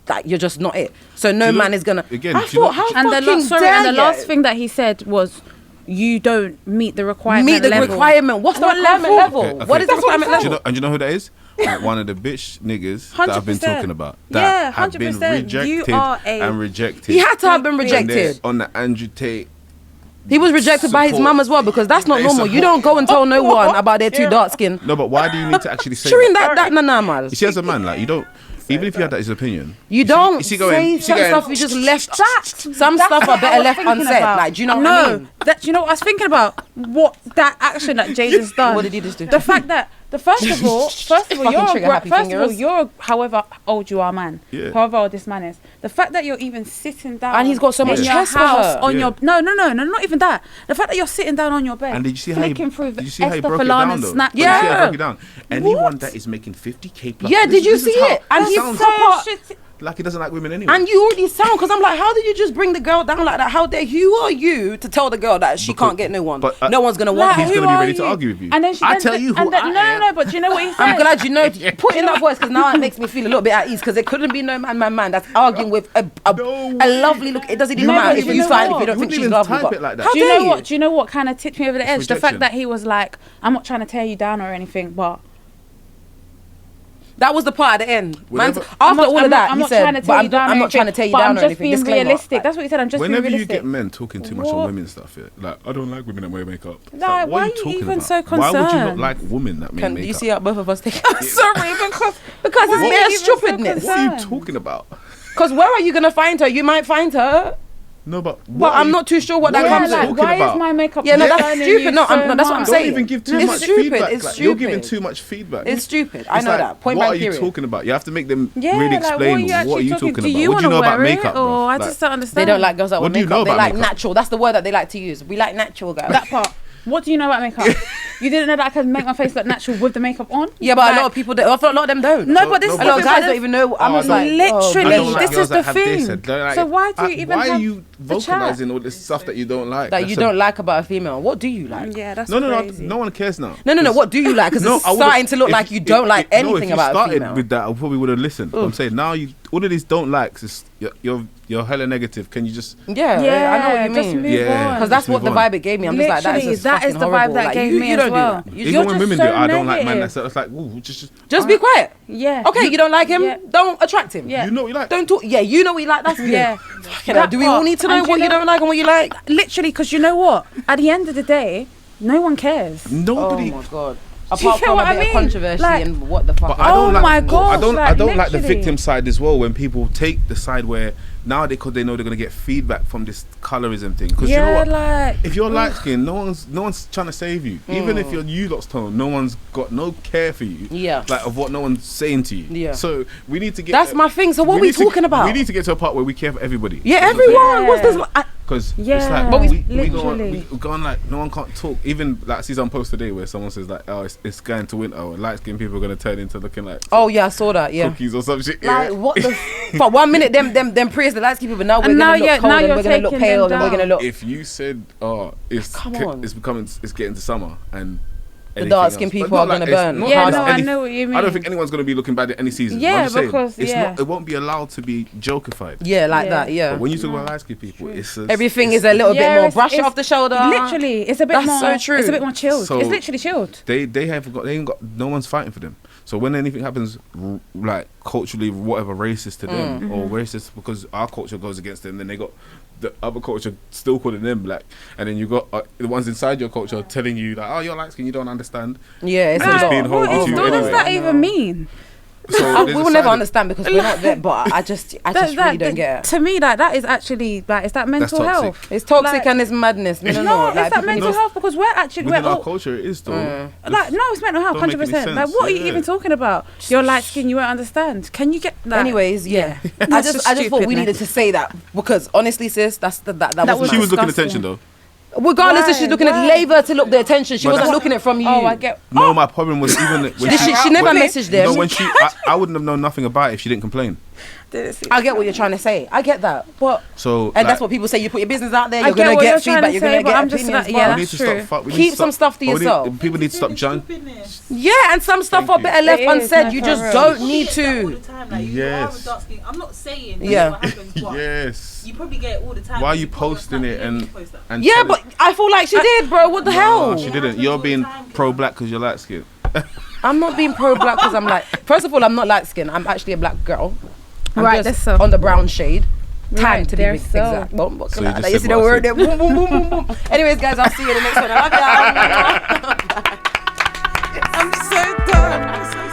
not it. So no Do you man know- is gonna. again, I do you know- thought, how And the, fucking sorry, dare and the you? last thing that he said was, you don't meet the requirement Meet the level. requirement. What's the What requirement level? level? Okay, What is the okay. requirement Do you know, level? and you know who that is? Like one of the bitch niggas that I've been 100%. talking about. Yeah, That have been 100%. You rejected are a- and rejected. He had to have been Big And they're rejected. on the Andrew Tate. He was rejected by his Support. mum as well because that's not They normal. You support. don't go and tell no one about their too dark skin. No, but why do you need to actually say Shireen, that? nah, man. You see, as a man, like you don't. Even if you had that as his opinion, You don't see say some stuff. You just left. Some stuff are what I better was left thinking unsaid. about. Like, do you know what no, I mean? that you know what I was thinking about? What that action that Jada's done. What did he just do? The fact that first of all, Fucking trigger happy fingers. you're however old you are, man. Yeah. However old this man is. The fact that you're even sitting down And he's got so in much your chest for house her. on Yeah. your no, not even that. The fact that you're sitting down on your bed, and did you see how he, flicking through did you see how he Esther broke it Falana down though? Snap. Did you see how he Yeah. broke it down? Anyone What? that is making 50K plus. Yeah, did you this is see how- it? And that he's sounds so shit. like he doesn't like women anyway. And you already sound, because I'm like, how did you just bring the girl down like that? How dare you are you to tell the girl that she Because- can't get no one? but, No one's gonna want Like, her. He's who gonna be are ready to you? argue with you. And then she I then- tell you who and then- I no, am. no, but do you know what he said? I'm glad you know. Put in that voice because now it makes me feel a little bit at ease because it couldn't be no man that's arguing with a lovely look. It doesn't even No, matter but if you you know find if what? you don't You think wouldn't she's even lovely. type but it like that. How Do you dare know you? what? Do you know what kind of tipped me over the edge? The rejection. fact that he was like, "I'm not trying to tear you down or anything," but That was the part at the end. Man, Whenever- after I'm not- all I'm of not- that, I'm he not said, trying to "But tear I'm you down or I'm not trying to anything, tear you but down I'm or just anything." being Disclaimer. realistic. That's what he said. I'm just being Whenever you realistic. get men talking too much on women stuff, yeah, like I don't like women that wear makeup. It's Like, what why are are you you talking even about? so Why would you not concerned? like women that make Can makeup? you see how both of us take? Sorry, because Because it's Why are you mere even so stupidness. What are you concerned? talking about? Because where are you gonna find her? You might find her, No, but but I'm not too sure what that what are comes you with. talking why about? is my makeup? Yeah, no, that's concerning stupid. you No, so that's what I'm much? Don't saying. even give too It's much stupid, feedback. it's Like, you're giving stupid. too much feedback. It's stupid. I It's know like, that. Point what blank are you period. talking about? You have to make them Yeah, really like, what are explain you what are actually you talking? talking Do about. you What do you know wanna about wear it, makeup, bro? or I Like, just don't understand. They don't like girls that What wear do you makeup. know They about like makeup? natural. That's the word that they like to use. We like natural girls. that part. What do you know about makeup? You didn't know that I can make my face look natural with the makeup on? Yeah, but Like, a lot of people, I feel a lot of them don't. No, but this No, is A but- lot of the guys thing, don't even know. I'm Oh, just I like, don't- literally, I don't like this girls is that the have this thing. and don't like So it. why do you even Why have are you the chat? vocalizing all this stuff that you don't like? that That's you a- don't like about a female. What do you like? Yeah, that's No, crazy. no one cares now. No. What do you like? Because No, it's I would've- starting to look if- like you don't like no, anything if about a you started female. with that, I probably would have listened. But I'm saying now all of these don't likes is you're hella negative. Can you just Yeah, I know what you just mean. move Yeah. on. Because that's Just what the move on. vibe it gave me. I'm just like, Literally, that's that is the vibe that gave me you as don't well. do that. even You're when just women so do it, I don't like man. negative. That's like, ooh, just Just be quiet. Yeah. Okay, you don't like him? Yeah. Don't attract him. Yeah. you know what you like. Don't talk. Yeah, you know what you like. That's good. Yeah. Fucking hell, do we all part. need to know And what you don't like and what you like? Literally, because you know what? At the end of the day, no one cares. Nobody. Oh my god. Do you Apart get from what a I bit of mean? controversy Like- and what the fuck. But I don't Oh like, my gosh, I like, don't like the literally. victim side as well. When people take the side where now because they know they're gonna get feedback from this colorism thing. Because you know Yeah, what? like If you're light skinned, no one's trying to save you. Even if you're you lot's tone, no one's got no care for you. Yeah. Like of what no one's saying to you. Yeah. So we need to get. That's my thing. So what are we need to- talking about? We need to get to a part where we care for everybody. Yeah, That's what I'm saying. everyone. What's this? Because Yeah, it's like But we go on, literally. we go on like no one can't talk. Even like I see some post today where someone says like, oh, it's going to winter. Or light skinned people are gonna turn into looking like Oh yeah, I saw that. Yeah. cookies or some shit. Like yeah. what the? For 1 minute, them praise the light skin people, but now we're And now gonna look you're- cold now and you're we're gonna look taking pale them and we're gonna down. look. If you said, oh, Come on. it's getting to summer and The anything dark-skinned else. But people not are gonna it's burn. not Yeah, like no, any- I know what you mean. I don't think anyone's gonna be looking bad at any season. Yeah, I'm just saying, because, it's yeah. not. It won't be allowed to be jokified. Yeah, like Yeah. that. Yeah. But when you talk about light skinned people, it's Everything is a little bit more brush it off the shoulder. Literally, it's a bit That's more. so true. It's a bit more chilled. So- it's literally chilled. They ain't got no one's fighting for them. So when anything happens, like culturally, whatever racist to them or racist because our culture goes against them, then they got the other culture still calling them black, and then you got the ones inside your culture telling you like, oh, you're light skin, you don't understand. Yeah, it's I'm a just lot. being What, horrible is, to you what does anyway. that even mean? So We there's will a never side of- understand because we're not there. But I just really don't get it. To me, that is actually like, is that mental toxic. health? It's toxic Like- and it's madness. No, No, like, it's that people mental need- health because we're actually within we're our all, culture, it is though. like no, it's mental health, don't make any 100%. Like sense. what are you Yeah. even talking about? You're light skin, you won't understand. Can you get that? Anyways, yeah. I That's just thought we stupid, needed to say that because honestly, sis, that was was She mad. was looking disgusting. attention though. Regardless if she's Why? looking Why? at Labour to look the attention, she But wasn't that's- looking it from you. Oh, I get. No, my problem was even when She never when- messaged them. No, when I wouldn't have known nothing about it if she didn't complain. I get what you're trying to say. I get that, but So and that's like, what people say. You put your business out there, I you're get gonna what get you're trying feedback. to You're say, gonna but get I'm just opinions. like, but yeah, we that's need to true. stop. We need Keep to some stop- stuff to but we need- yourself. people need to stop judging. Yeah, and some stuff Thank are you. better left It is, unsaid. no, You for just real. don't You need get that all to. the time, like, you Yes. are a dark skin. I'm not saying that's Yeah. what happens, but Yes. you probably get it all the time. Why are You you put on posting Snapchat, it you don't and need to post that. and Yeah, telling- but I feel like she did, bro. What the hell? No, she didn't. You're being pro-black because you're light skinned. I'm not being pro-black because I'm like. First of all, I'm not light skinned. I'm actually a black girl. I'm Right, just that's so- on the brown shade. Tan Right, to be they're exact. so- Boom, So you just you said see the what I word said. there. Boom, boom, boom, boom, boom. Anyways, guys, I'll see you in the next one. I love y'all. I'm so done.